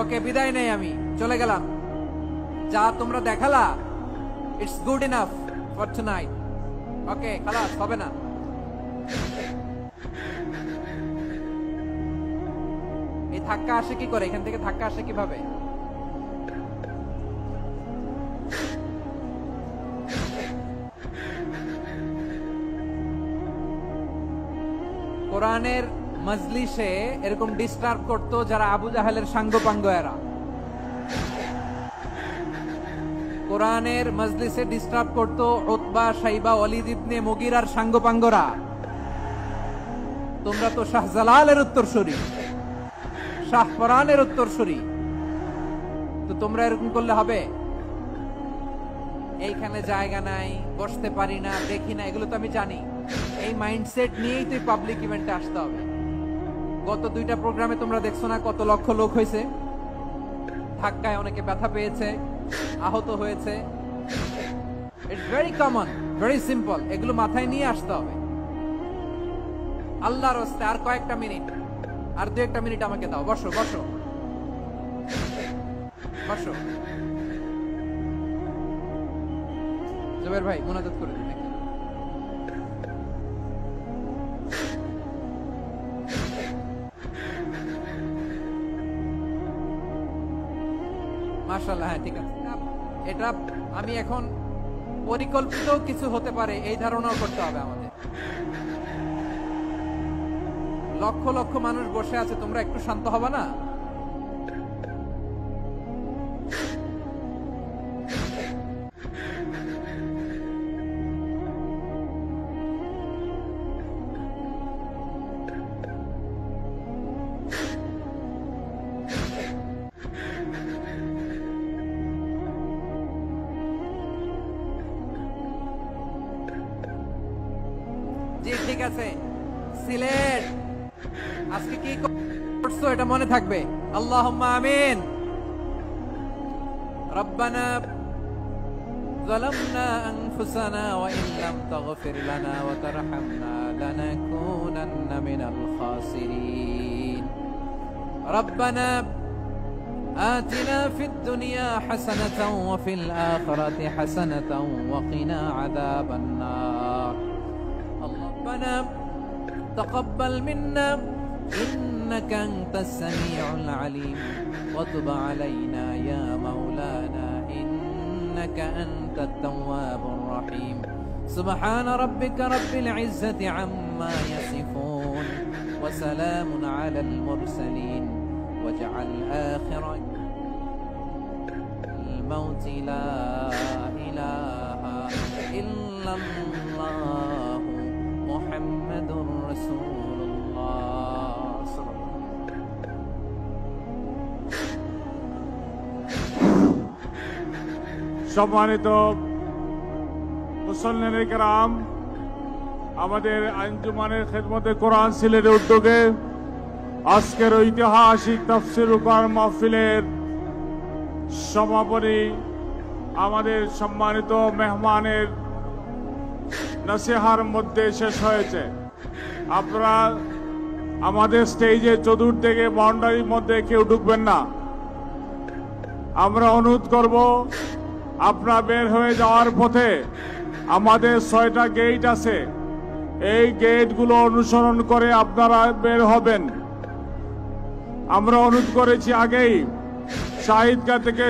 ওকে, বিদায় নেই, আমি চলে গেলাম। যা তোমরা দেখালা, it's good enough for tonight. Okay, খালাস, হবে না। এই ধাক্কা আসে কি করে? এখান থেকে ধাক্কা আসে কিভাবে? কোরআনের মজলিসে এরকম ডিস্টার্ব করতো যারা আবু জাহেলের সাঙ্গপাঙ্গ এরা। কোরআনের মজলিসে ডিস্টার্ব করতো উতবা, শাইবা, ওয়ালিদ ইবনে মুগিরার সাঙ্গপাঙ্গরা। তোমরা তো শাহজালালের উত্তরসূরি, শাহপরানের উত্তরসূরি, তো তোমরা এরকম করলে হবে? এইখানে জায়গা নাই, বসতে পারি না, দেখি না, এগুলো তো আমি জানি। এই মাইন্ডসেট নিয়েই তুই পাবলিক ইভেন্টে আসতে হবে। গত 2টা প্রোগ্রামে তোমরা দেখছো না কত লক্ষ লোক হয়েছে? ধাক্কায় অনেকে ব্যথা পেয়েছে, আহত হয়েছে। It's very common, very simple. এগুলো মাথায় নিয়ে আসতে হবে। আল্লাহর রাস্তে আর কয়েকটা মিনিট, আর 2-1টা মিনিট আমাকে দাও। বসো বসো বসো। জুবের ভাই মুনাজাত করে দিন নাকি? মাশাআল্লাহ, হ্যাঁ ঠিক আছে। এটা আমি এখন পরিকল্পিত কিছু হতে পারে এই ধারণাও করতে হবে আমাদের। লক্ষ লক্ষ মানুষ বসে আছে, তোমরা একটু শান্ত হবে না? জি ঠিক আছে। সিলেট আজকে কি করছো এটা মনে থাকবে। আল্লাহুম্মা আমিন। রব্বানা যালামনা আনফুসানা ওয়া ইন লাম তাগফির লানা ওয়া তারহামনা লানাকুনান্না মিনাল খাসিরিন। রব্বানা آتنا في الدنيا حسنة وفي الآخرة حسنة وقنا عذاب النار. ربنا تقبل منا إنك أنت السميع العليم وتب علينا يا مولانا إنك أنت التواب الرحيم. سبحان ربك رب العزة عما يصفون وسلام على المرسلين واجعل آخر الموت لا إله إلا الله محمد رسول الله صلى الله عليه وسلم. সম্মানিত মুসল্লিনে কেরাম, আমাদের আঞ্জুমানের খেদমতে কোরআন সিলেটের উদ্যোগে আজকের ঐতিহাসিক তাফসীর কোরআন মাহফিলের সমাপনী আমাদের সম্মানিত মেহমানের নসিহার মধ্যে শেষ হয়েছে। আপনারা আমাদের স্টেজে চতুর্দিকে বাউন্ডারির মধ্যে কেউ ঢুকবেন না। আমরা অনুরোধ করব, আপনারা বের হয়ে যাওয়ার পথে আমাদের 6টা গেট আছে, এই গেটগুলো অনুসরণ করে আপনারা বের হবেন। আমরা অনুরোধ করেছি আগেই শাহিদগাহ থেকে